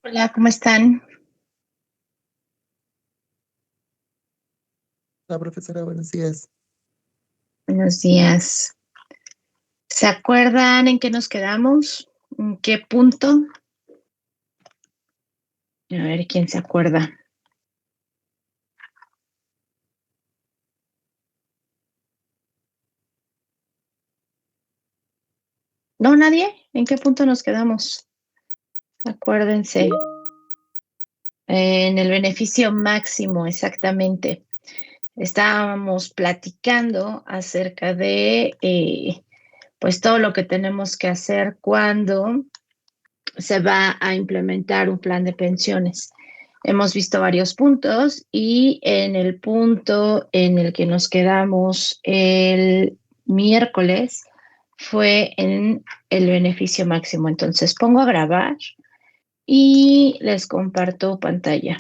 Hola, ¿cómo están? Hola, profesora, buenos días. Buenos días. ¿Se acuerdan en qué nos quedamos? ¿En qué punto? A ver quién se acuerda. ¿No, nadie? ¿En qué punto nos quedamos? Acuérdense. En el beneficio máximo, exactamente. Estábamos platicando acerca de pues todo lo que tenemos que hacer cuando se va a implementar un plan de pensiones. Hemos visto varios puntos y en el punto en el que nos quedamos el miércoles fue en el beneficio máximo. Entonces pongo a grabar y les comparto pantalla.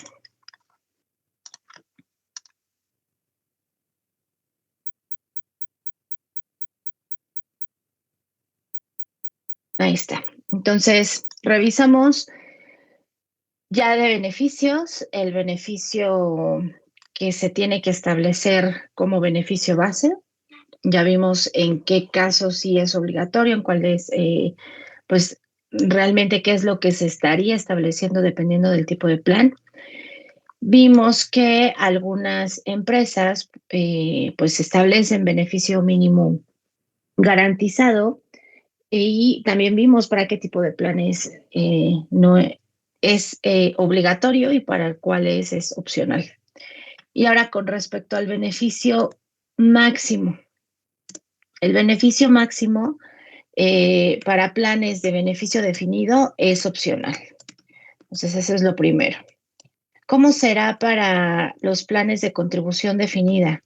Ahí está. Entonces, revisamos ya de beneficios, el beneficio que se tiene que establecer como beneficio base. Ya vimos en qué casos sí es obligatorio, en cuáles, pues realmente qué es lo que se estaría estableciendo dependiendo del tipo de plan. Vimos que algunas empresas pues establecen beneficio mínimo garantizado y también vimos para qué tipo de planes no es obligatorio y para cuáles es opcional. Y ahora con respecto al beneficio máximo. El beneficio máximo para planes de beneficio definido es opcional. Entonces, eso es lo primero. ¿Cómo será para los planes de contribución definida?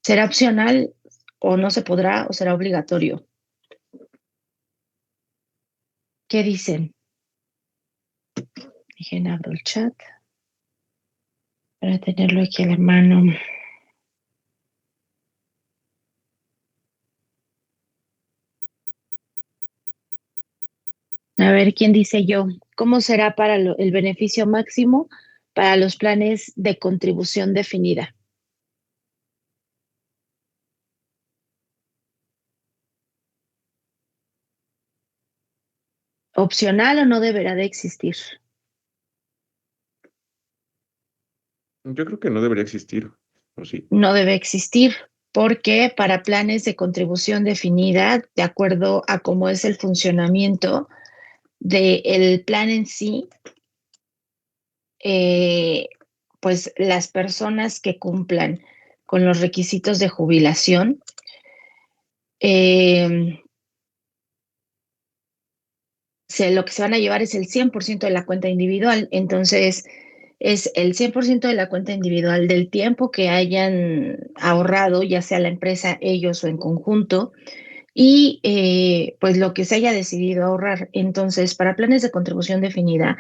¿Será opcional o no se podrá o será obligatorio? ¿Qué dicen? Dejen abro el chat para tenerlo aquí a la mano. A ver, ¿quién dice yo? ¿Cómo será para el beneficio máximo para los planes de contribución definida? ¿Opcional o no deberá de existir? Yo creo que no debería existir, ¿o sí? No debe existir porque para planes de contribución definida, de acuerdo a cómo es el funcionamiento del plan en sí, eh, pues las personas que cumplan con los requisitos de jubilación, eh, lo que se van a llevar es el 100% de la cuenta individual. Entonces, es el 100% de la cuenta individual del tiempo que hayan ahorrado, ya sea la empresa, ellos o en conjunto, y pues lo que se haya decidido ahorrar. Entonces, para planes de contribución definida,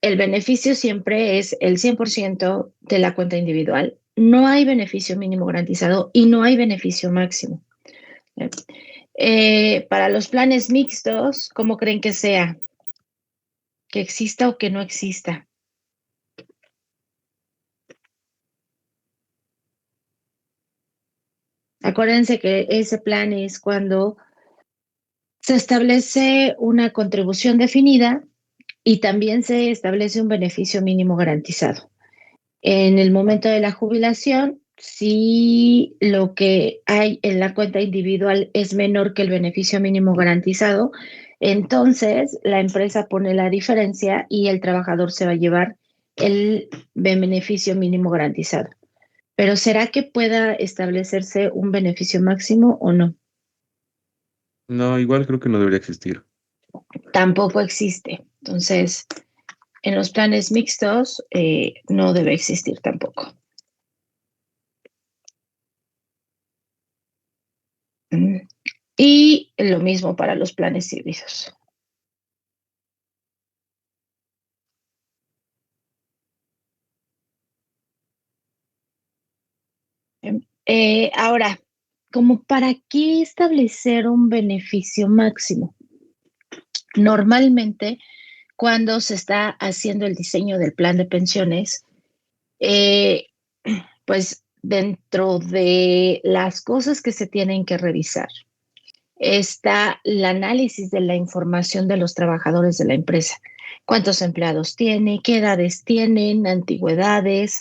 el beneficio siempre es el 100% de la cuenta individual. No hay beneficio mínimo garantizado y no hay beneficio máximo. Para los planes mixtos, ¿cómo creen que sea? ¿Que exista o que no exista? Acuérdense que ese plan es cuando se establece una contribución definida y también se establece un beneficio mínimo garantizado. En el momento de la jubilación, si lo que hay en la cuenta individual es menor que el beneficio mínimo garantizado, entonces la empresa pone la diferencia y el trabajador se va a llevar el beneficio mínimo garantizado. Pero ¿será que pueda establecerse un beneficio máximo o no? No, igual creo que no debería existir. Tampoco existe. Entonces, en los planes mixtos no debe existir tampoco. Y lo mismo para los planes híbridos. Ahora, ¿como para qué establecer un beneficio máximo? Normalmente, cuando se está haciendo el diseño del plan de pensiones, eh, pues dentro de las cosas que se tienen que revisar está el análisis de la información de los trabajadores de la empresa. ¿Cuántos empleados tiene? ¿Qué edades tienen? ¿Antigüedades?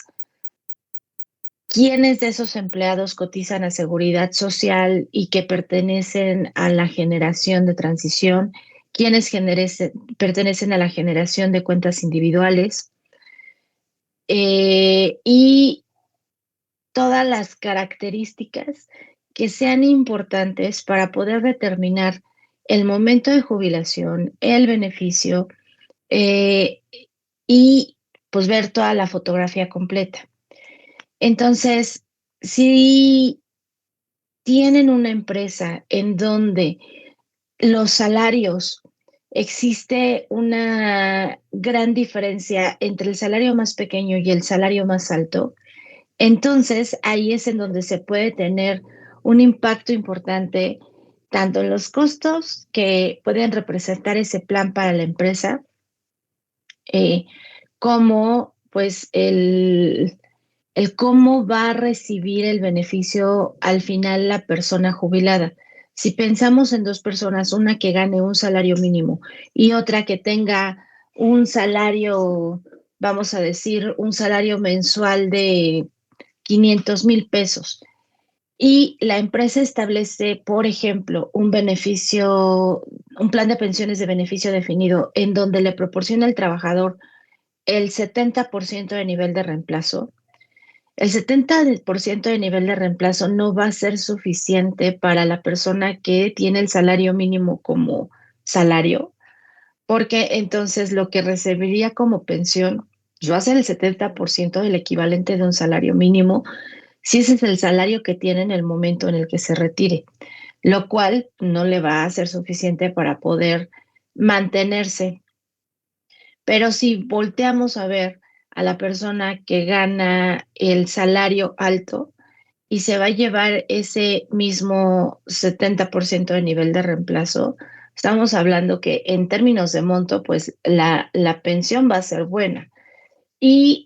¿Quiénes de esos empleados cotizan a seguridad social y que pertenecen a la generación de transición? ¿Quiénes pertenecen a la generación de cuentas individuales? Y todas las características que sean importantes para poder determinar el momento de jubilación, el beneficio eh, y pues ver toda la fotografía completa. Entonces, si tienen una empresa en donde los salarios existe una gran diferencia entre el salario más pequeño y el salario más alto, entonces ahí es en donde se puede tener un impacto importante tanto en los costos que pueden representar ese plan para la empresa, eh, como pues el cómo va a recibir el beneficio al final la persona jubilada. Si pensamos en dos personas, una que gane un salario mínimo y otra que tenga un salario, vamos a decir, un salario mensual de 500,000 pesos, y la empresa establece, por ejemplo, un beneficio, un plan de pensiones de beneficio definido en donde le proporciona al trabajador el 70% de nivel de reemplazo. El 70% de nivel de reemplazo no va a ser suficiente para la persona que tiene el salario mínimo como salario, porque entonces lo que recibiría como pensión va a ser el 70% del equivalente de un salario mínimo, si ese es el salario que tiene en el momento en el que se retire, lo cual no le va a ser suficiente para poder mantenerse. Pero si volteamos a ver a la persona que gana el salario alto y se va a llevar ese mismo 70% de nivel de reemplazo, estamos hablando que en términos de monto, pues la pensión va a ser buena. Y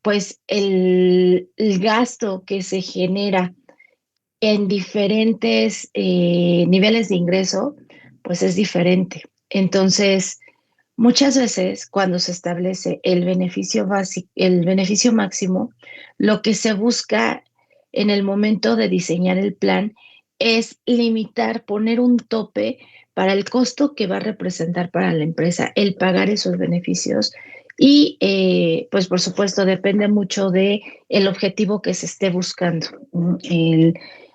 pues el gasto que se genera en diferentes niveles de ingreso, pues es diferente. Entonces, muchas veces cuando se establece el beneficio básico, el beneficio máximo, lo que se busca en el momento de diseñar el plan es limitar, poner un tope para el costo que va a representar para la empresa el pagar esos beneficios. Y pues por supuesto depende mucho de el objetivo que se esté buscando.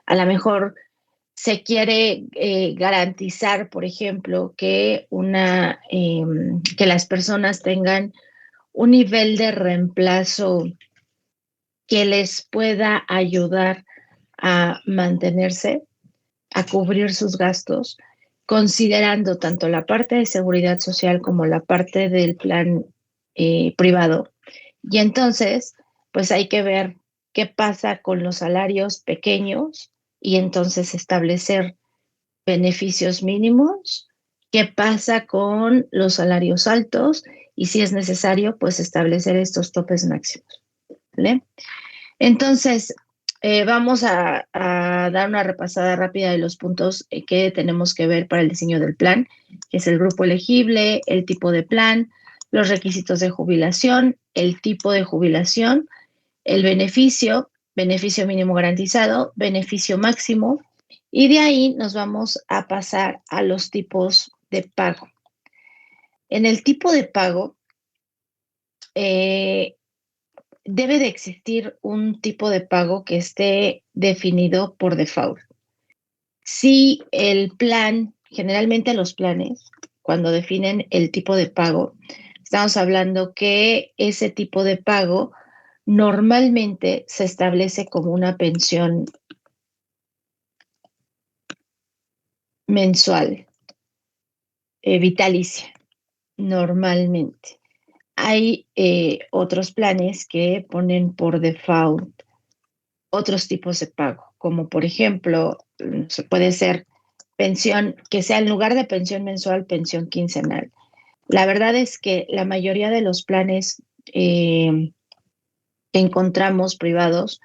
A lo mejor se quiere garantizar, por ejemplo, que las personas tengan un nivel de reemplazo que les pueda ayudar a mantenerse, a cubrir sus gastos, considerando tanto la parte de seguridad social como la parte del plan privado. Y entonces, pues hay que ver qué pasa con los salarios pequeños y entonces establecer beneficios mínimos, qué pasa con los salarios altos y si es necesario, pues establecer estos topes máximos. ¿Vale? Entonces, vamos a dar una repasada rápida de los puntos que tenemos que ver para el diseño del plan, que es el grupo elegible, el tipo de plan, los requisitos de jubilación, el tipo de jubilación, el beneficio, beneficio mínimo garantizado, beneficio máximo, y de ahí nos vamos a pasar a los tipos de pago. En el tipo de pago, eh, debe de existir un tipo de pago que esté definido por default. Si el plan, generalmente los planes, cuando definen el tipo de pago, estamos hablando que ese tipo de pago normalmente se establece como una pensión mensual, vitalicia, normalmente. Hay otros planes que ponen por default otros tipos de pago, como por ejemplo, puede ser pensión, que sea en lugar de pensión mensual, pensión quincenal. La verdad es que la mayoría de los planes que encontramos privados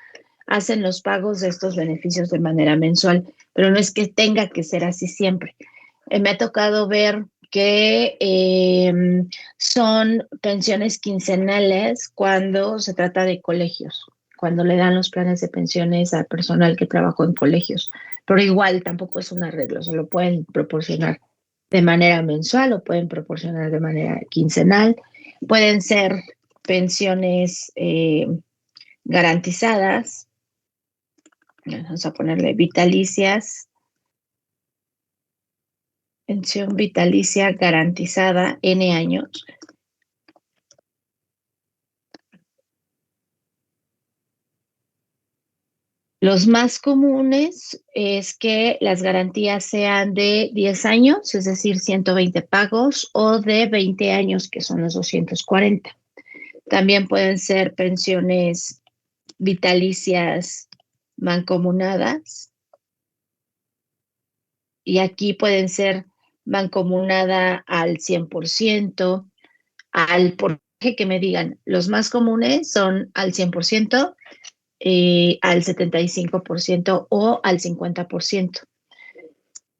hacen los pagos de estos beneficios de manera mensual, pero no es que tenga que ser así siempre. Me ha tocado ver que son pensiones quincenales cuando se trata de colegios, cuando le dan los planes de pensiones al personal que trabajó en colegios, pero igual tampoco es un arreglo, se lo pueden proporcionar de manera mensual o pueden proporcionar de manera quincenal, pueden ser pensiones garantizadas, vamos a ponerle vitalicias, pensión vitalicia garantizada N años. Los más comunes es que las garantías sean de 10 años, es decir, 120 pagos, o de 20 años, que son los 240. También pueden ser pensiones vitalicias mancomunadas, y aquí pueden ser mancomunada al 100%, al porcentaje que me digan. Los más comunes son al 100%, al 75% o al 50%.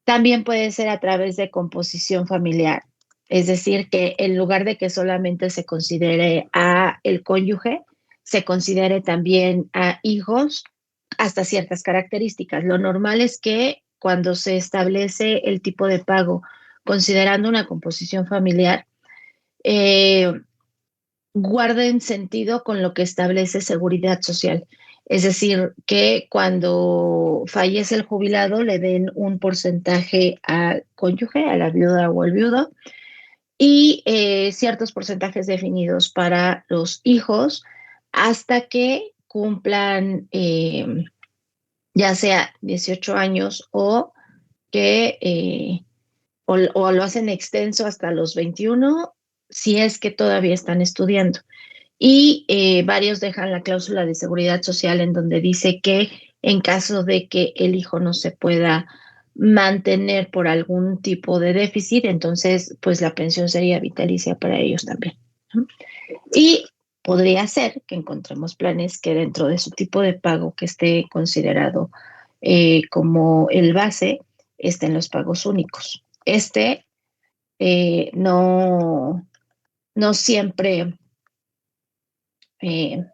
También puede ser a través de composición familiar, es decir, que en lugar de que solamente se considere a el cónyuge, se considere también a hijos hasta ciertas características. Lo normal es que cuando se establece el tipo de pago considerando una composición familiar, eh, guarden sentido con lo que establece seguridad social. Es decir, que cuando fallece el jubilado le den un porcentaje al cónyuge, a la viuda o al viudo, y ciertos porcentajes definidos para los hijos hasta que cumplan ya sea 18 años o que o lo hacen extenso hasta los 21 si es que todavía están estudiando. Y varios dejan la cláusula de seguridad social en donde dice que en caso de que el hijo no se pueda mantener por algún tipo de déficit, entonces pues la pensión sería vitalicia para ellos también, ¿no? Y podría ser que encontremos planes que dentro de su tipo de pago que esté considerado como el base estén los pagos únicos. No, no siempre eh,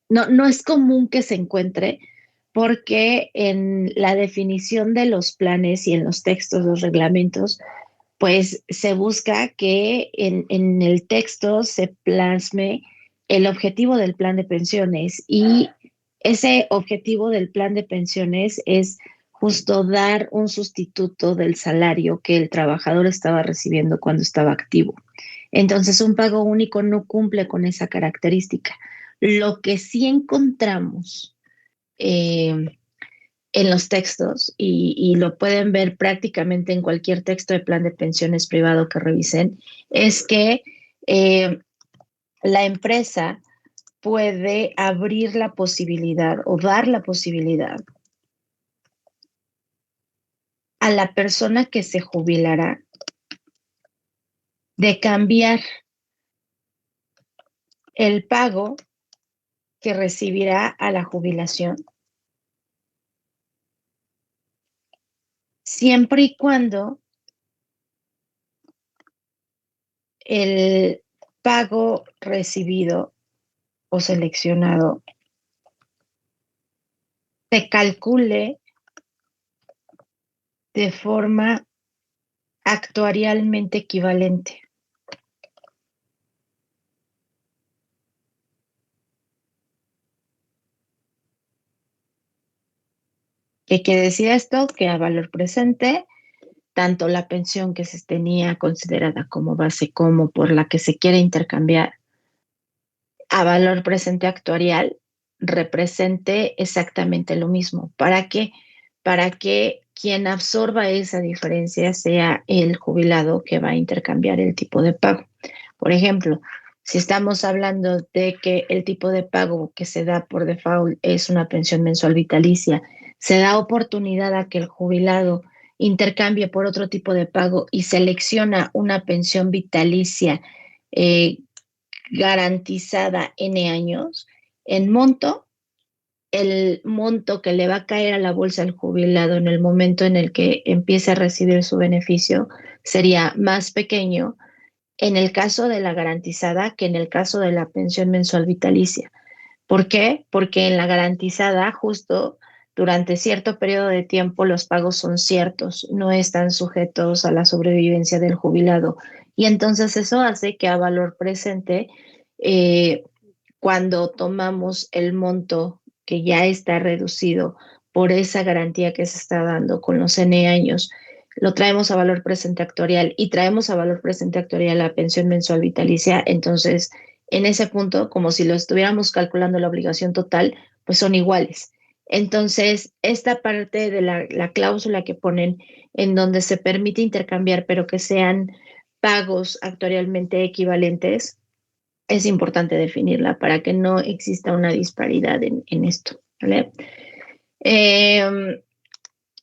no es común que se encuentre porque en la definición de los planes y en los textos, los reglamentos, pues se busca que en el texto se plasme el objetivo del plan de pensiones y ese objetivo del plan de pensiones es justo dar un sustituto del salario que el trabajador estaba recibiendo cuando estaba activo. Entonces, un pago único no cumple con esa característica. Lo que sí encontramos en los textos, y lo pueden ver prácticamente en cualquier texto de plan de pensiones privado que revisen, es que la empresa puede abrir la posibilidad o dar la posibilidad a la persona que se jubilará de cambiar el pago que recibirá a la jubilación, siempre y cuando el pago recibido o seleccionado se calcule de forma actuarialmente equivalente. ¿Qué quiere decir esto? Que a valor presente, tanto la pensión que se tenía considerada como base como por la que se quiere intercambiar a valor presente actuarial represente exactamente lo mismo. ¿Para qué? Para que quien absorba esa diferencia sea el jubilado que va a intercambiar el tipo de pago. Por ejemplo, si estamos hablando de que el tipo de pago que se da por default es una pensión mensual vitalicia, se da oportunidad a que el jubilado intercambie por otro tipo de pago y selecciona una pensión vitalicia eh, garantizada N años, en monto, el monto que le va a caer a la bolsa al jubilado en el momento en el que empiece a recibir su beneficio sería más pequeño en el caso de la garantizada que en el caso de la pensión mensual vitalicia. ¿Por qué? Porque en la garantizada, justo durante cierto periodo de tiempo, los pagos son ciertos, no están sujetos a la sobrevivencia del jubilado. Y entonces eso hace que a valor presente, eh, cuando tomamos el monto que ya está reducido por esa garantía que se está dando con los N años, lo traemos a valor presente actuarial y traemos a valor presente actuarial la pensión mensual vitalicia, entonces en ese punto, como si lo estuviéramos calculando la obligación total, pues son iguales. Entonces, esta parte de la cláusula que ponen en donde se permite intercambiar, pero que sean pagos actuarialmente equivalentes, es importante definirla para que no exista una disparidad en esto, ¿vale?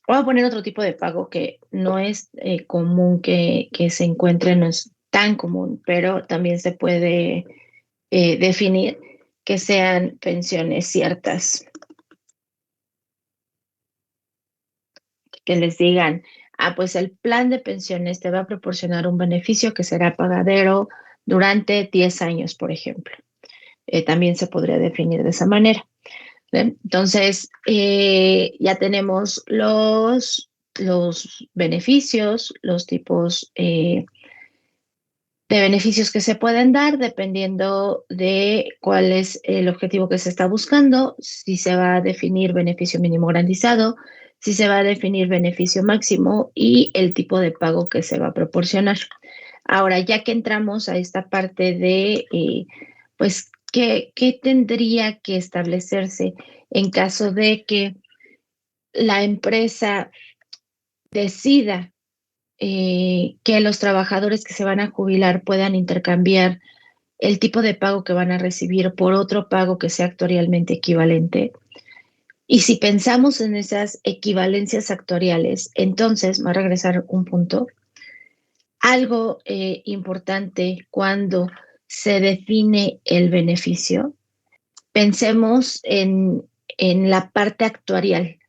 Voy a poner otro tipo de pago que no es común que se encuentre, no es tan común, pero también se puede definir que sean pensiones ciertas, que les digan, pues el plan de pensiones te va a proporcionar un beneficio que será pagadero durante 10 años, por ejemplo. También se podría definir de esa manera. ¿Ven? Entonces, ya tenemos los beneficios, los tipos de beneficios que se pueden dar dependiendo de cuál es el objetivo que se está buscando, si se va a definir beneficio mínimo garantizado, si se va a definir beneficio máximo y el tipo de pago que se va a proporcionar. Ahora, ya que entramos a esta parte de, pues, ¿qué tendría que establecerse en caso de que la empresa decida que los trabajadores que se van a jubilar puedan intercambiar el tipo de pago que van a recibir por otro pago que sea actuarialmente equivalente? Y si pensamos en esas equivalencias actuariales, entonces, va a regresar un punto, algo importante cuando se define el beneficio, pensemos en la parte actuarial,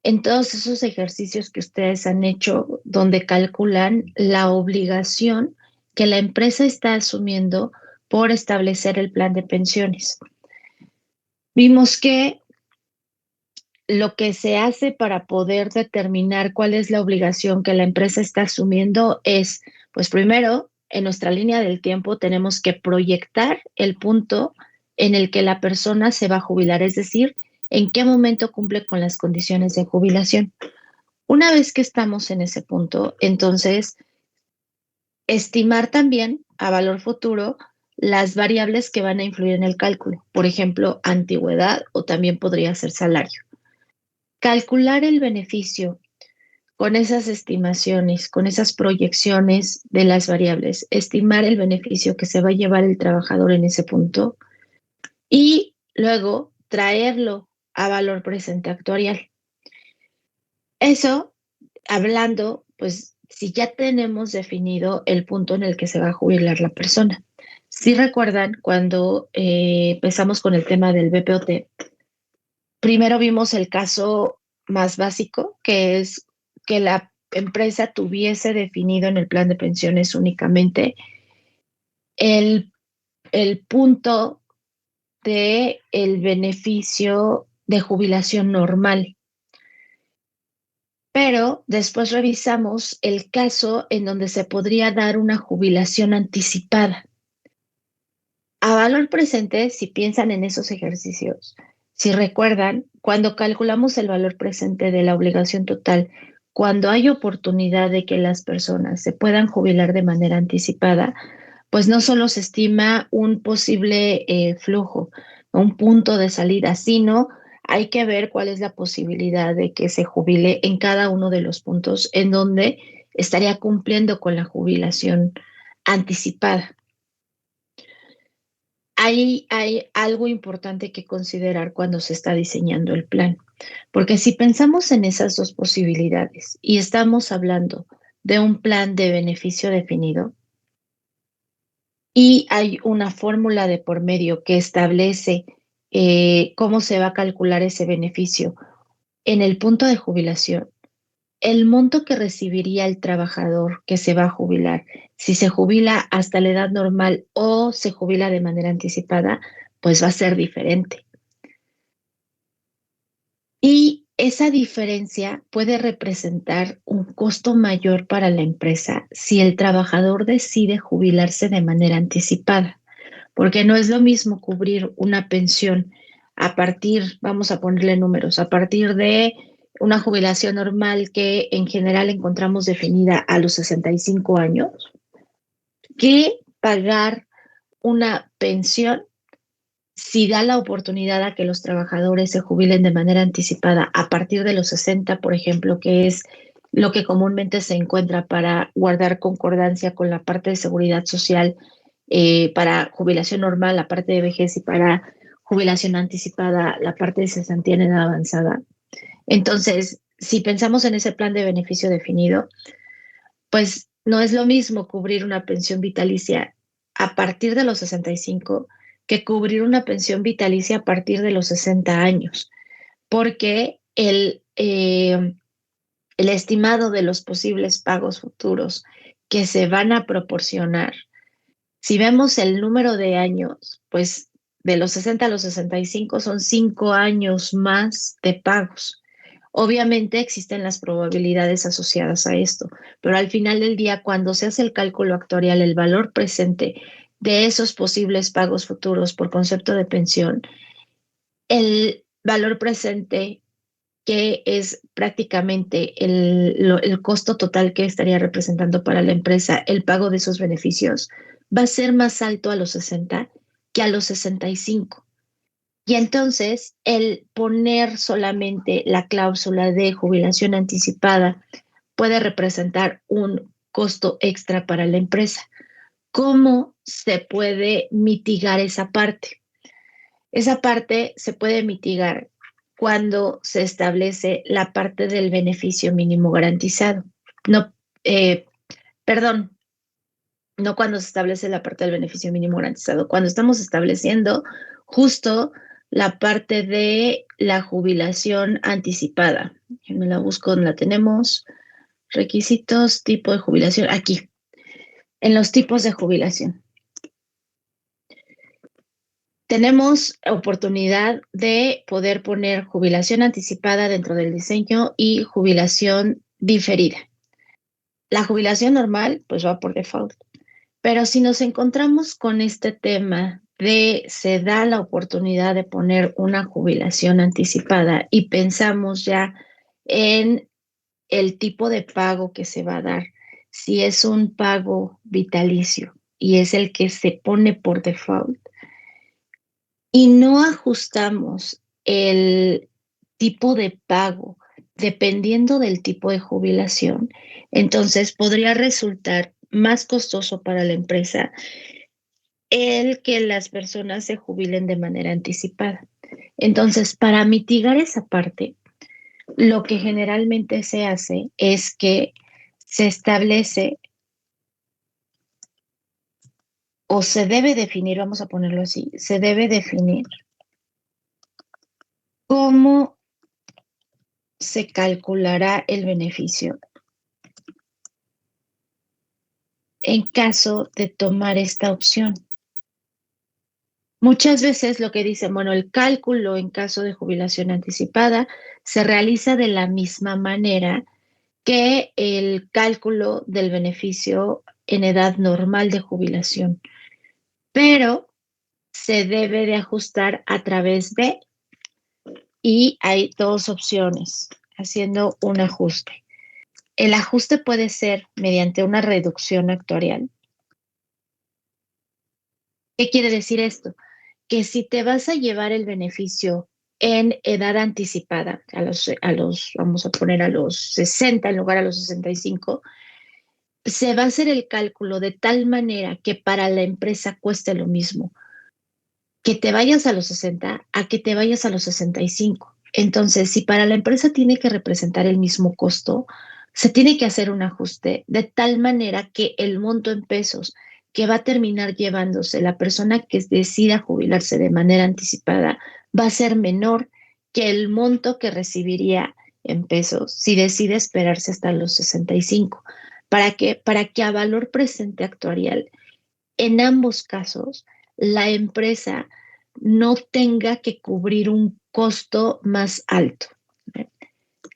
en todos esos ejercicios que ustedes han hecho donde calculan la obligación que la empresa está asumiendo por establecer el plan de pensiones. Vimos que lo que se hace para poder determinar cuál es la obligación que la empresa está asumiendo es, pues primero, en nuestra línea del tiempo tenemos que proyectar el punto en el que la persona se va a jubilar, es decir, en qué momento cumple con las condiciones de jubilación. Una vez que estamos en ese punto, entonces, estimar también a valor futuro las variables que van a influir en el cálculo, por ejemplo, antigüedad o también podría ser salario. Calcular el beneficio con esas estimaciones, con esas proyecciones de las variables, estimar el beneficio que se va a llevar el trabajador en ese punto y luego traerlo a valor presente actuarial. Eso hablando, pues si ya tenemos definido el punto en el que se va a jubilar la persona. Si recuerdan, cuando empezamos con el tema del BPOT, primero vimos el caso más básico, que es que la empresa tuviese definido en el plan de pensiones únicamente el, el punto de el beneficio de jubilación normal. Pero después revisamos el caso en donde se podría dar una jubilación anticipada. A valor presente, si piensan en esos ejercicios, si recuerdan, cuando calculamos el valor presente de la obligación total, cuando hay oportunidad de que las personas se puedan jubilar de manera anticipada, pues no solo se estima un posible flujo, un punto de salida, sino hay que ver cuál es la posibilidad de que se jubile en cada uno de los puntos en donde estaría cumpliendo con la jubilación anticipada. hay algo importante que considerar cuando se está diseñando el plan, porque si pensamos en esas dos posibilidades y estamos hablando de un plan de beneficio definido y hay una fórmula de por medio que establece cómo se va a calcular ese beneficio en el punto de jubilación, el monto que recibiría el trabajador que se va a jubilar, si se jubila hasta la edad normal o se jubila de manera anticipada, pues va a ser diferente. Y esa diferencia puede representar un costo mayor para la empresa si el trabajador decide jubilarse de manera anticipada, porque no es lo mismo cubrir una pensión a partir, vamos a ponerle números, a partir de una jubilación normal que en general encontramos definida a los 65 años, que pagar una pensión si da la oportunidad a que los trabajadores se jubilen de manera anticipada a partir de los 60, por ejemplo, que es lo que comúnmente se encuentra para guardar concordancia con la parte de seguridad social, para jubilación normal, la parte de vejez y para jubilación anticipada, la parte de cesantía en edad avanzada. Entonces, si pensamos en ese plan de beneficio definido, pues no es lo mismo cubrir una pensión vitalicia a partir de los 65 que cubrir una pensión vitalicia a partir de los 60 años, porque el estimado de los posibles pagos futuros que se van a proporcionar, si vemos el número de años, pues de los 60 a los 65 son 5 años más de pagos. Obviamente existen las probabilidades asociadas a esto, pero al final del día, cuando se hace el cálculo actuarial, el valor presente de esos posibles pagos futuros por concepto de pensión, el valor presente que es prácticamente el costo total que estaría representando para la empresa el pago de esos beneficios, va a ser más alto a los 60 que a los 65. Y entonces, el poner solamente la cláusula de jubilación anticipada puede representar un costo extra para la empresa. ¿Cómo se puede mitigar esa parte? Esa parte se puede mitigar cuando se establece la parte del beneficio mínimo garantizado. No, eh, perdón, no cuando se establece la parte del beneficio mínimo garantizado, cuando estamos estableciendo justo la parte de la jubilación anticipada. Me la busco donde la tenemos. Requisitos, tipo de jubilación, aquí, en los tipos de jubilación. Tenemos oportunidad de poder poner jubilación anticipada dentro del diseño y jubilación diferida. La jubilación normal, pues va por default. Pero si nos encontramos con este tema de se da la oportunidad de poner una jubilación anticipada y pensamos ya en el tipo de pago que se va a dar, si es un pago vitalicio y es el que se pone por default, y no ajustamos el tipo de pago dependiendo del tipo de jubilación, entonces podría resultar más costoso para la empresa el que las personas se jubilen de manera anticipada. Entonces, para mitigar esa parte, lo que generalmente se hace es que se establece o se debe definir, vamos a ponerlo así, se debe definir cómo se calculará el beneficio en caso de tomar esta opción. Muchas veces lo que dicen, bueno, el cálculo en caso de jubilación anticipada se realiza de la misma manera que el cálculo del beneficio en edad normal de jubilación, pero se debe de ajustar a través de, y hay dos opciones, haciendo un ajuste. El ajuste puede ser mediante una reducción actuarial. ¿Qué quiere decir esto? Que si te vas a llevar el beneficio en edad anticipada, vamos a poner a los 60 en lugar a los 65, se va a hacer el cálculo de tal manera que para la empresa cueste lo mismo que te vayas a los 60 a que te vayas a los 65. Entonces, si para la empresa tiene que representar el mismo costo, se tiene que hacer un ajuste de tal manera que el monto en pesos que va a terminar llevándose la persona que decida jubilarse de manera anticipada va a ser menor que el monto que recibiría en pesos si decide esperarse hasta los 65. ¿Para qué? Para que a valor presente actuarial, en ambos casos, la empresa no tenga que cubrir un costo más alto.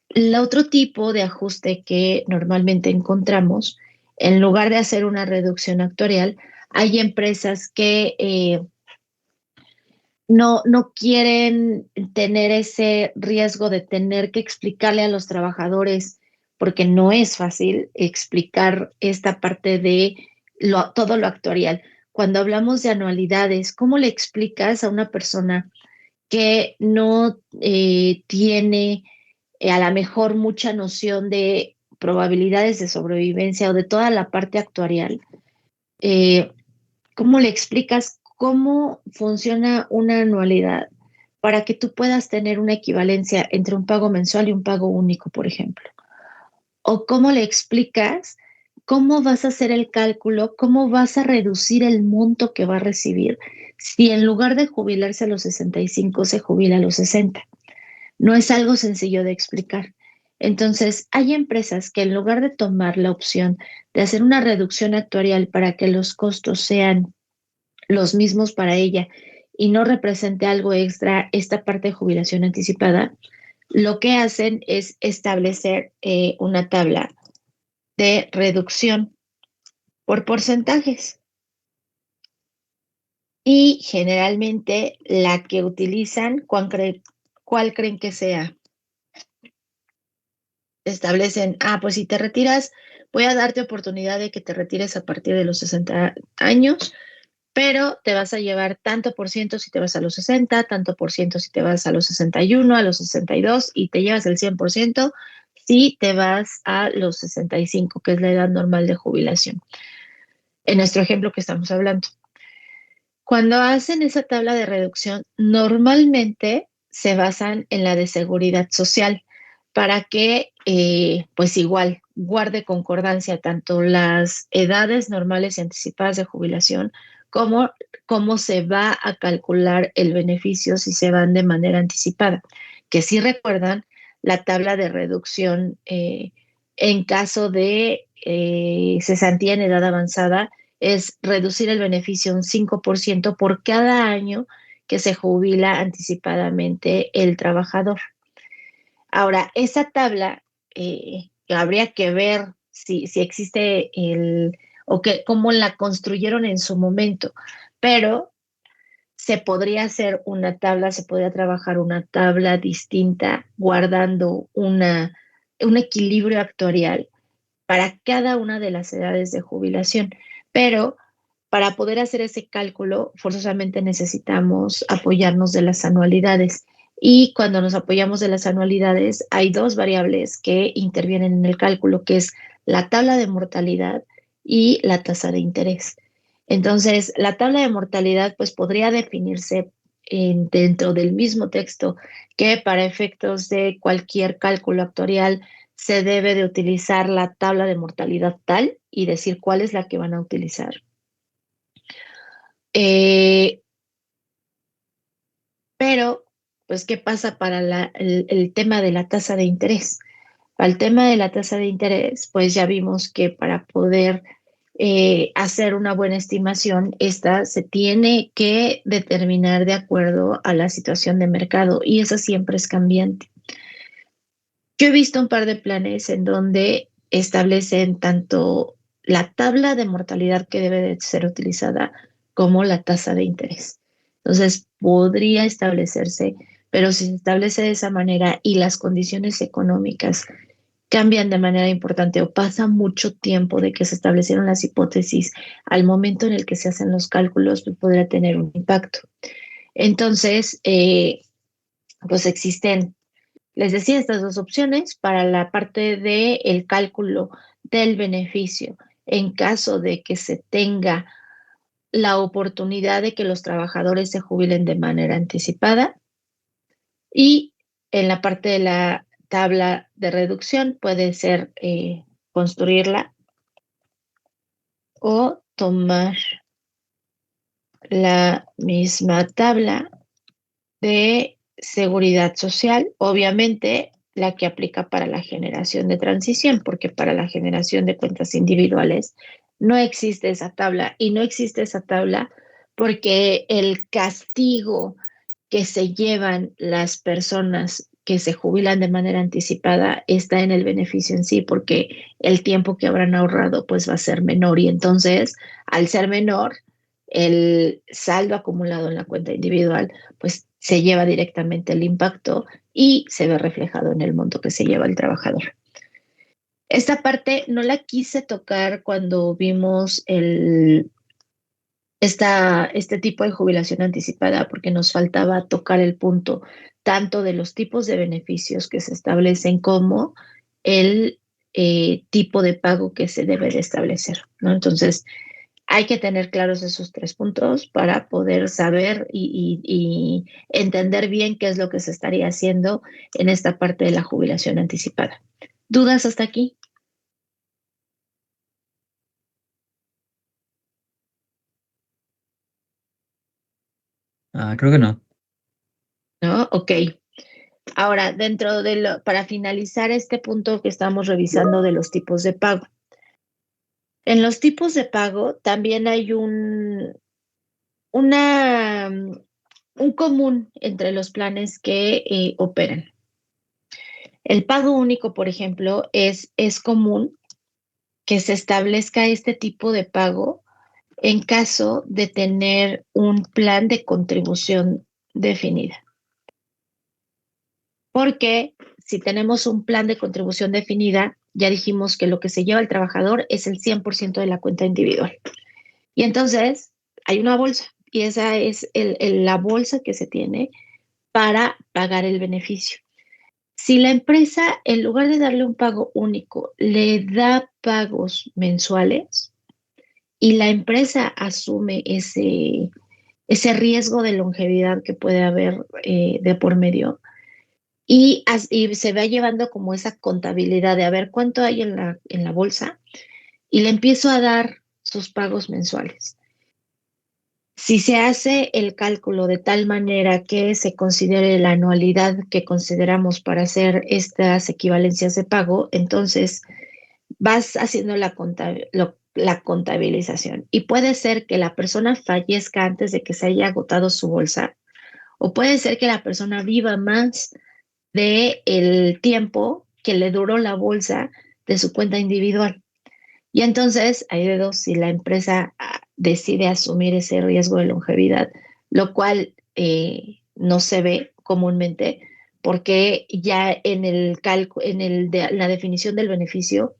El otro tipo de ajuste que normalmente encontramos, en lugar de hacer una reducción actuarial, hay empresas que no quieren tener ese riesgo de tener que explicarle a los trabajadores, porque no es fácil explicar esta parte de todo lo actuarial. Cuando hablamos de anualidades, ¿cómo le explicas a una persona que no tiene a lo mejor mucha noción de probabilidades de sobrevivencia o de toda la parte actuarial? Eh, ¿Cómo le explicas cómo funciona una anualidad para que tú puedas tener una equivalencia entre un pago mensual y un pago único, por ejemplo? ¿O cómo le explicas cómo vas a hacer el cálculo, cómo vas a reducir el monto que va a recibir si en lugar de jubilarse a los 65 se jubila a los 60? No es algo sencillo de explicar. Entonces, hay empresas que en lugar de tomar la opción de hacer una reducción actuarial para que los costos sean los mismos para ella y no represente algo extra esta parte de jubilación anticipada, lo que hacen es establecer una tabla de reducción por porcentajes. Y generalmente la que utilizan, ¿cuál creen que sea? Establecen, pues si te retiras, voy a darte oportunidad de que te retires a partir de los 60 años, pero te vas a llevar tanto por ciento si te vas a los 60, tanto por ciento si te vas a los 61, a los 62 y te llevas el 100% si te vas a los 65, que es la edad normal de jubilación. En nuestro ejemplo que estamos hablando. Cuando hacen esa tabla de reducción, normalmente se basan en la de seguridad social para que, pues igual, guarde concordancia tanto las edades normales y anticipadas de jubilación como cómo se va a calcular el beneficio si se van de manera anticipada. Que si recuerdan, la tabla de reducción en caso de cesantía en edad avanzada es reducir el beneficio un 5% por cada año que se jubila anticipadamente el trabajador. Ahora, esa tabla habría que ver si existe o cómo la construyeron en su momento, pero se podría hacer una tabla, se podría trabajar una tabla distinta guardando un equilibrio actuarial para cada una de las edades de jubilación, pero para poder hacer ese cálculo, forzosamente necesitamos apoyarnos de las anualidades. Y cuando nos apoyamos de las anualidades, hay dos variables que intervienen en el cálculo, que es la tabla de mortalidad y la tasa de interés. Entonces, la tabla de mortalidad pues podría definirse dentro del mismo texto que para efectos de cualquier cálculo actuarial se debe de utilizar la tabla de mortalidad tal y decir cuál es la que van a utilizar. Eh, pero, pues, ¿qué pasa para el tema de la tasa de interés? Para el tema de la tasa de interés, pues ya vimos que para poder hacer una buena estimación, esta se tiene que determinar de acuerdo a la situación de mercado y esa siempre es cambiante. Yo he visto un par de planes en donde establecen tanto la tabla de mortalidad que debe de ser utilizada como la tasa de interés. Entonces, podría establecerse, pero si se establece de esa manera y las condiciones económicas cambian de manera importante o pasa mucho tiempo de que se establecieron las hipótesis al momento en el que se hacen los cálculos, pues podría tener un impacto. Entonces, pues existen, les decía, estas dos opciones para la parte del cálculo del beneficio en caso de que se tenga la oportunidad de que los trabajadores se jubilen de manera anticipada y en la parte de la tabla de reducción puede ser construirla o tomar la misma tabla de seguridad social, obviamente la que aplica para la generación de transición, porque para la generación de cuentas individuales no existe esa tabla y no existe esa tabla porque el castigo que se llevan las personas que se jubilan de manera anticipada está en el beneficio en sí, porque el tiempo que habrán ahorrado pues va a ser menor y entonces al ser menor el saldo acumulado en la cuenta individual pues se lleva directamente el impacto y se ve reflejado en el monto que se lleva el trabajador. Esta parte no la quise tocar cuando vimos este tipo de jubilación anticipada porque nos faltaba tocar el punto tanto de los tipos de beneficios que se establecen como el tipo de pago que se debe de establecer, ¿no? Entonces, hay que tener claros esos 3 puntos para poder saber y entender bien qué es lo que se estaría haciendo en esta parte de la jubilación anticipada. ¿Dudas hasta aquí? Creo que no. ¿No? Ok. Ahora, para finalizar este punto que estamos revisando de los tipos de pago. En los tipos de pago también hay una, un común entre los planes que operan. El pago único, por ejemplo, es común que se establezca este tipo de pago en caso de tener un plan de contribución definida. Porque si tenemos un plan de contribución definida, ya dijimos que lo que se lleva el trabajador es el 100% de la cuenta individual. Y entonces hay una bolsa y esa es la bolsa que se tiene para pagar el beneficio. Si la empresa, en lugar de darle un pago único, le da pagos mensuales y la empresa asume ese riesgo de longevidad que puede haber de por medio y se va llevando como esa contabilidad de a ver cuánto hay en la bolsa y le empiezo a dar sus pagos mensuales. Si se hace el cálculo de tal manera que se considere la anualidad que consideramos para hacer estas equivalencias de pago, entonces vas haciendo la contabilización. Y puede ser que la persona fallezca antes de que se haya agotado su bolsa, o puede ser que la persona viva más de el tiempo que le duró la bolsa de su cuenta individual. Y entonces hay de dos, si la empresa decide asumir ese riesgo de longevidad, lo cual no se ve comúnmente, porque ya en la definición del beneficio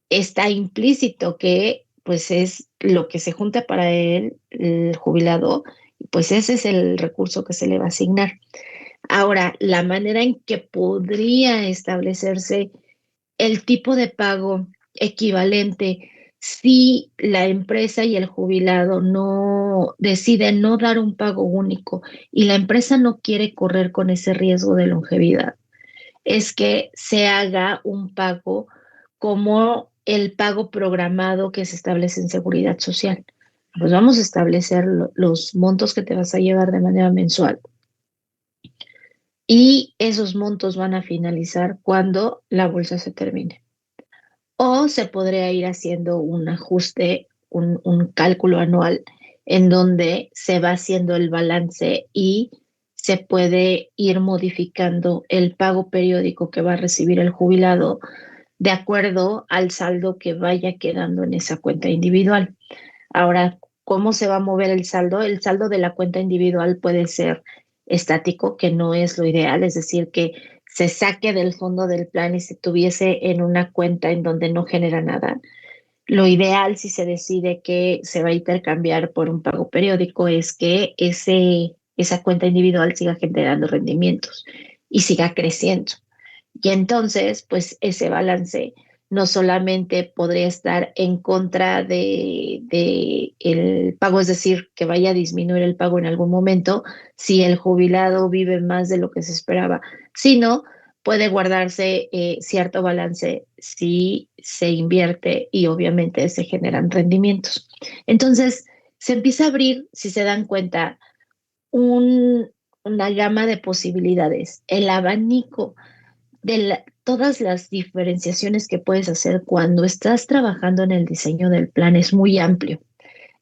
está implícito que pues es lo que se junta para él, el jubilado, pues ese es el recurso que se le va a asignar. Ahora, la manera en que podría establecerse el tipo de pago equivalente si la empresa y el jubilado no deciden no dar un pago único y la empresa no quiere correr con ese riesgo de longevidad, es que se haga un pago como el pago programado que se establece en seguridad social. Pues vamos a establecer los montos que te vas a llevar de manera mensual y esos montos van a finalizar cuando la bolsa se termine. O se podría ir haciendo un ajuste, un cálculo anual en donde se va haciendo el balance y se puede ir modificando el pago periódico que va a recibir el jubilado de acuerdo al saldo que vaya quedando en esa cuenta individual. Ahora, ¿cómo se va a mover el saldo? El saldo de la cuenta individual puede ser estático, que no es lo ideal, es decir, que se saque del fondo del plan y se tuviese en una cuenta en donde no genera nada. Lo ideal, si se decide que se va a intercambiar por un pago periódico, es que esa cuenta individual siga generando rendimientos y siga creciendo. Y entonces, pues ese balance no solamente podría estar en contra de el pago, es decir, que vaya a disminuir el pago en algún momento si el jubilado vive más de lo que se esperaba, sino puede guardarse cierto balance si se invierte y obviamente se generan rendimientos. Entonces, se empieza a abrir, si se dan cuenta, un, una gama de posibilidades, el abanico de todas las diferenciaciones que puedes hacer cuando estás trabajando en el diseño del plan es muy amplio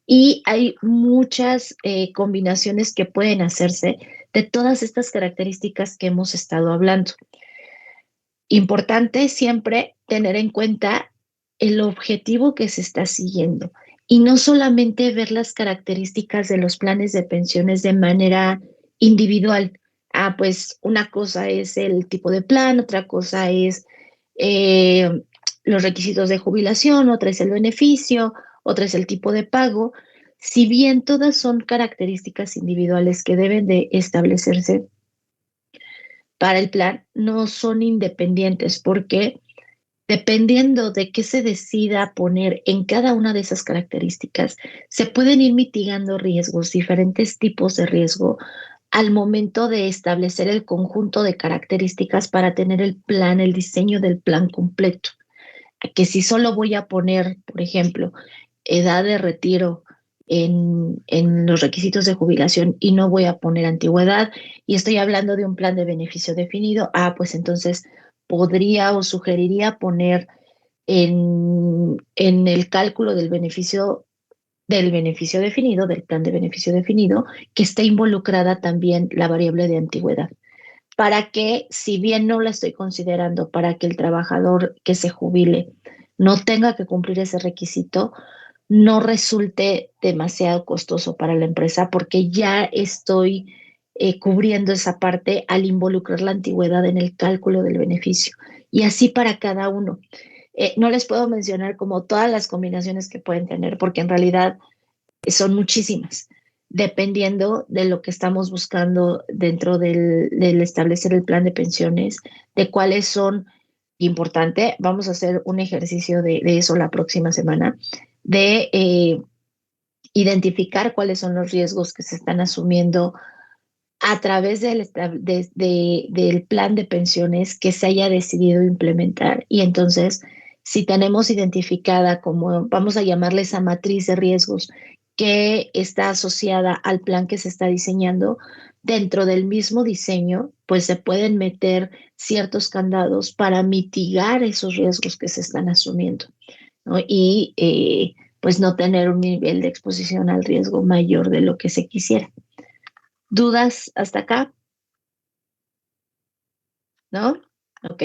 y hay muchas combinaciones que pueden hacerse de todas estas características que hemos estado hablando. Importante siempre tener en cuenta el objetivo que se está siguiendo y no solamente ver las características de los planes de pensiones de manera individual. Ah, pues una cosa es el tipo de plan, otra cosa es eh, los requisitos de jubilación, otra es el beneficio, otra es el tipo de pago. Si bien todas son características individuales que deben de establecerse para el plan, no son independientes porque dependiendo de qué se decida poner en cada una de esas características, se pueden ir mitigando riesgos, diferentes tipos de riesgo, al momento de establecer el conjunto de características para tener el plan, el diseño del plan completo. Que si solo voy a poner, por ejemplo, edad de retiro en los requisitos de jubilación y no voy a poner antigüedad y estoy hablando de un plan de beneficio definido, pues entonces podría o sugeriría poner en el cálculo del beneficio definido, del plan de beneficio definido, que esté involucrada también la variable de antigüedad, para que, si bien no la estoy considerando para que el trabajador que se jubile no tenga que cumplir ese requisito, no resulte demasiado costoso para la empresa porque ya estoy cubriendo esa parte al involucrar la antigüedad en el cálculo del beneficio. Y así para cada uno. No les puedo mencionar como todas las combinaciones que pueden tener porque en realidad son muchísimas, dependiendo de lo que estamos buscando dentro del establecer el plan de pensiones, de cuáles son, importante, vamos a hacer un ejercicio de eso la próxima semana, de identificar cuáles son los riesgos que se están asumiendo a través del plan de pensiones que se haya decidido implementar. Y entonces, si tenemos identificada como, vamos a llamarle esa matriz de riesgos que está asociada al plan que se está diseñando, dentro del mismo diseño, pues se pueden meter ciertos candados para mitigar esos riesgos que se están asumiendo, ¿no? Y pues no tener un nivel de exposición al riesgo mayor de lo que se quisiera. ¿Dudas hasta acá? ¿No? Ok.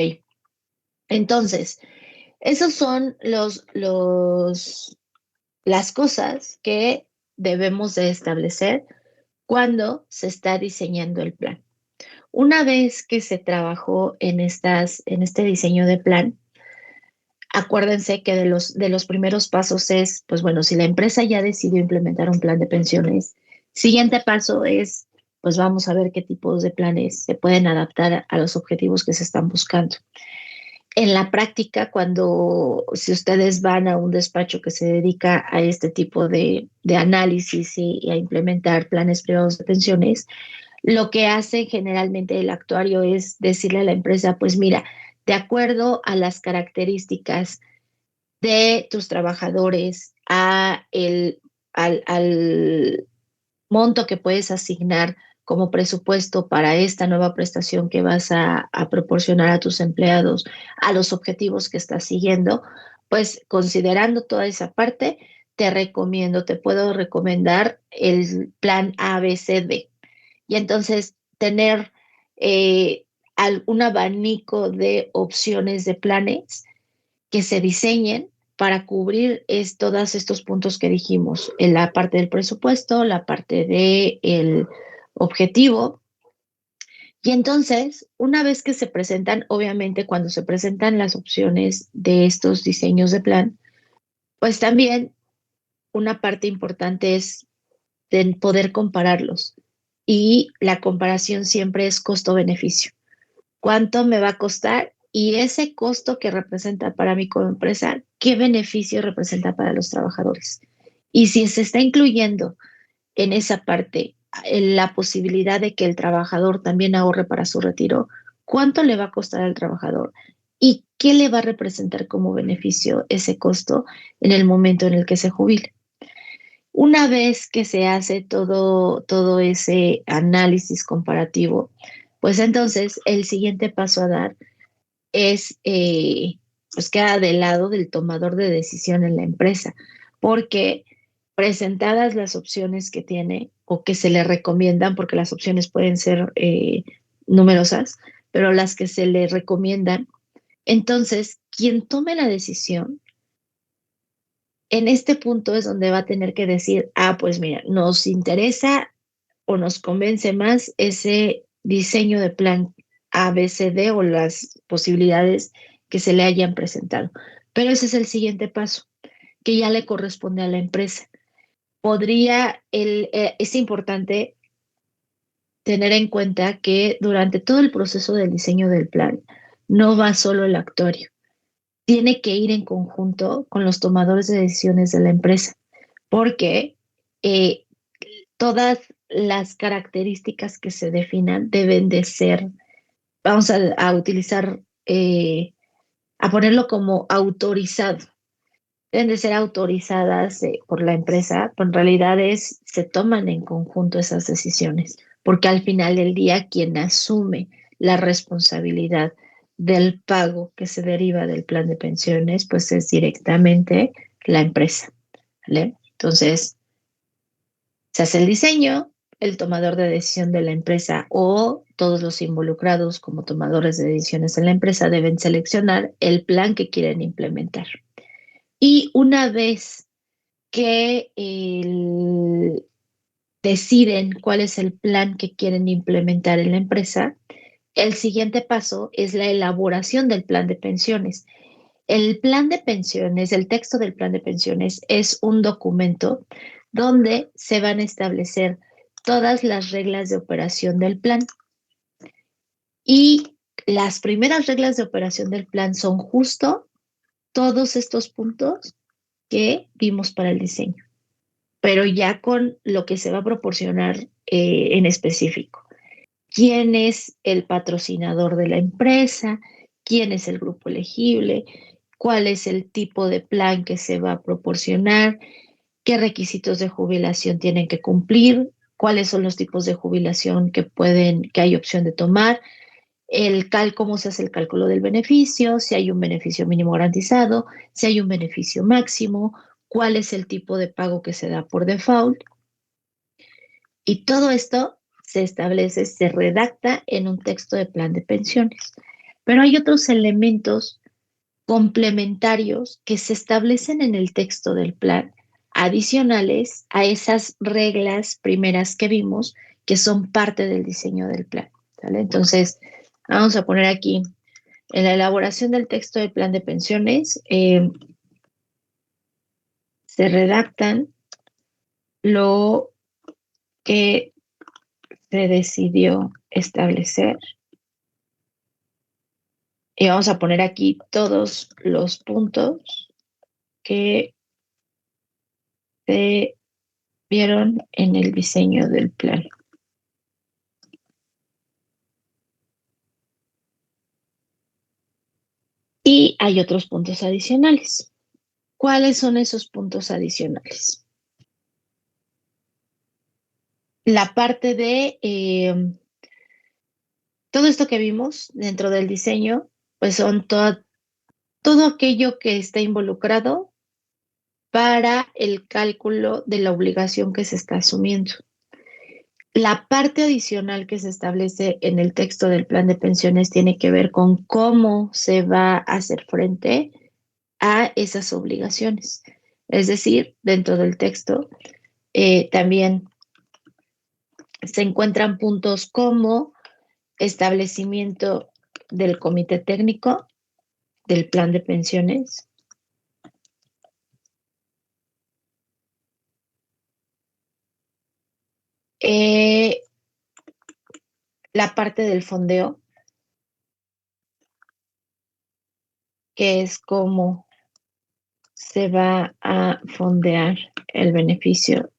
Entonces, esos son las cosas que debemos de establecer cuando se está diseñando el plan. Una vez que se trabajó en este diseño de plan, acuérdense que de los primeros pasos es, pues bueno, si la empresa ya decidió implementar un plan de pensiones, siguiente paso es, pues vamos a ver qué tipos de planes se pueden adaptar a los objetivos que se están buscando. En la práctica, si ustedes van a un despacho que se dedica a este tipo de análisis y a implementar planes privados de pensiones, lo que hace generalmente el actuario es decirle a la empresa, pues mira, de acuerdo a las características de tus trabajadores, al monto que puedes asignar como presupuesto para esta nueva prestación que vas a proporcionar a tus empleados, a los objetivos que estás siguiendo, pues considerando toda esa parte, te puedo recomendar el plan ABCD. Y entonces tener eh, un abanico de opciones de planes que se diseñen para cubrir todos estos puntos que dijimos, en la parte del presupuesto, la parte del objetivo. Y entonces, una vez que se presentan, obviamente cuando se presentan las opciones de estos diseños de plan, pues también una parte importante es de poder compararlos. Y la comparación siempre es costo-beneficio. ¿Cuánto me va a costar y ese costo que representa para mí como empresa, ¿qué beneficio representa para los trabajadores? Y si se está incluyendo en esa parte la posibilidad de que el trabajador también ahorre para su retiro, ¿cuánto le va a costar al trabajador? ¿Y qué le va a representar como beneficio ese costo en el momento en el que se jubile? Una vez que se hace todo ese análisis comparativo, pues entonces el siguiente paso a dar es, pues queda del lado del tomador de decisión en la empresa, porque presentadas las opciones que tiene o que se le recomiendan, porque las opciones pueden ser numerosas, pero las que se le recomiendan, entonces quien tome la decisión en este punto es donde va a tener que decir, ah, pues mira, nos interesa o nos convence más ese diseño de plan ABCD o las posibilidades que se le hayan presentado. Pero ese es el siguiente paso, que ya le corresponde a la empresa. Es importante tener en cuenta que durante todo el proceso del diseño del plan, no va solo el actuario, tiene que ir en conjunto con los tomadores de decisiones de la empresa, porque eh, todas las características que se definan deben de ser, vamos a utilizar, a ponerlo como autorizado, deben de ser autorizadas por la empresa, pero en realidad se toman en conjunto esas decisiones, porque al final del día quien asume la responsabilidad del pago que se deriva del plan de pensiones, pues es directamente la empresa, ¿vale? Entonces, se hace el diseño, el tomador de decisión de la empresa o todos los involucrados como tomadores de decisiones en la empresa deben seleccionar el plan que quieren implementar. Y una vez que deciden cuál es el plan que quieren implementar en la empresa, el siguiente paso es la elaboración del plan de pensiones. El plan de pensiones, el texto del plan de pensiones es un documento donde se van a establecer todas las reglas de operación del plan. Y las primeras reglas de operación del plan son justo todos estos puntos que vimos para el diseño, pero ya con lo que se va a proporcionar en específico. ¿Quién es el patrocinador de la empresa? ¿Quién es el grupo elegible? ¿Cuál es el tipo de plan que se va a proporcionar? ¿Qué requisitos de jubilación tienen que cumplir? ¿Cuáles son los tipos de jubilación que hay opción de tomar? Cómo se hace el cálculo del beneficio, si hay un beneficio mínimo garantizado, si hay un beneficio máximo, cuál es el tipo de pago que se da por default. Y todo esto se establece, se redacta en un texto de plan de pensiones. Pero hay otros elementos complementarios que se establecen en el texto del plan, adicionales a esas reglas primeras que vimos, que son parte del diseño del plan. ¿Vale? Entonces, vamos a poner aquí, en la elaboración del texto del plan de pensiones, se redactan lo que se decidió establecer. Y vamos a poner aquí todos los puntos que se vieron en el diseño del plan. Y hay otros puntos adicionales. ¿Cuáles son esos puntos adicionales? La parte de todo esto que vimos dentro del diseño, pues son todo aquello que está involucrado para el cálculo de la obligación que se está asumiendo. La parte adicional que se establece en el texto del plan de pensiones tiene que ver con cómo se va a hacer frente a esas obligaciones. Es decir, dentro del texto también se encuentran puntos como establecimiento del comité técnico del plan de pensiones, eh, la parte del fondeo, que es cómo se va a fondear el beneficio.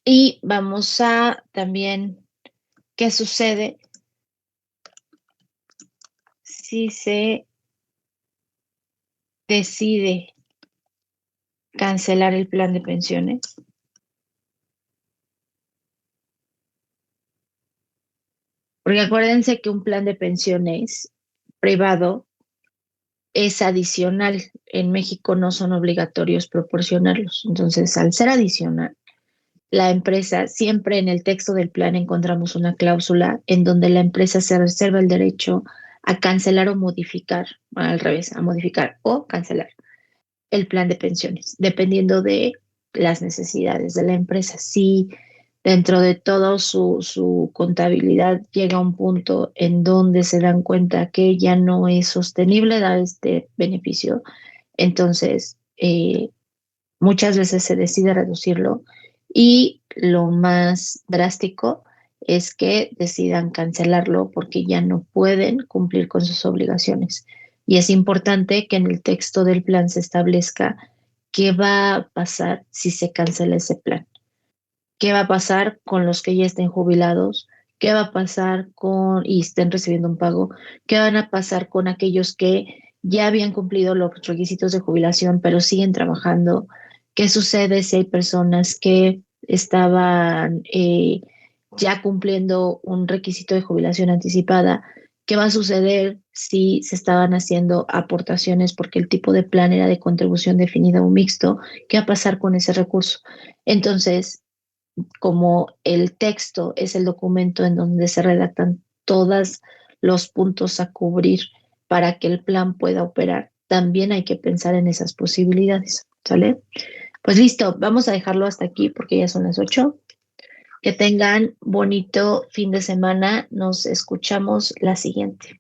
Y vamos a también, ¿qué sucede si se decide cancelar el plan de pensiones? Porque acuérdense que un plan de pensiones privado es adicional. En México no son obligatorios proporcionarlos. Entonces, al ser adicional, la empresa, siempre en el texto del plan encontramos una cláusula en donde la empresa se reserva el derecho a cancelar o modificar, al revés, a modificar o cancelar el plan de pensiones, dependiendo de las necesidades de la empresa. Si dentro de todo su contabilidad llega a un punto en donde se dan cuenta que ya no es sostenible dar este beneficio, entonces muchas veces se decide reducirlo y lo más drástico es que decidan cancelarlo porque ya no pueden cumplir con sus obligaciones. Y es importante que en el texto del plan se establezca qué va a pasar si se cancela ese plan. ¿Qué va a pasar con los que ya estén jubilados? ¿Qué va a pasar con y estén recibiendo un pago? ¿Qué van a pasar con aquellos que ya habían cumplido los requisitos de jubilación pero siguen trabajando? ¿Qué sucede si hay personas que estaban ya cumpliendo un requisito de jubilación anticipada? ¿Qué va a suceder si se estaban haciendo aportaciones porque el tipo de plan era de contribución definida o mixto? ¿Qué va a pasar con ese recurso? Entonces, como el texto es el documento en donde se redactan todos los puntos a cubrir para que el plan pueda operar, también hay que pensar en esas posibilidades, ¿sale? Pues listo, vamos a dejarlo hasta aquí porque ya son las 8. Que tengan bonito fin de semana. Nos escuchamos la siguiente.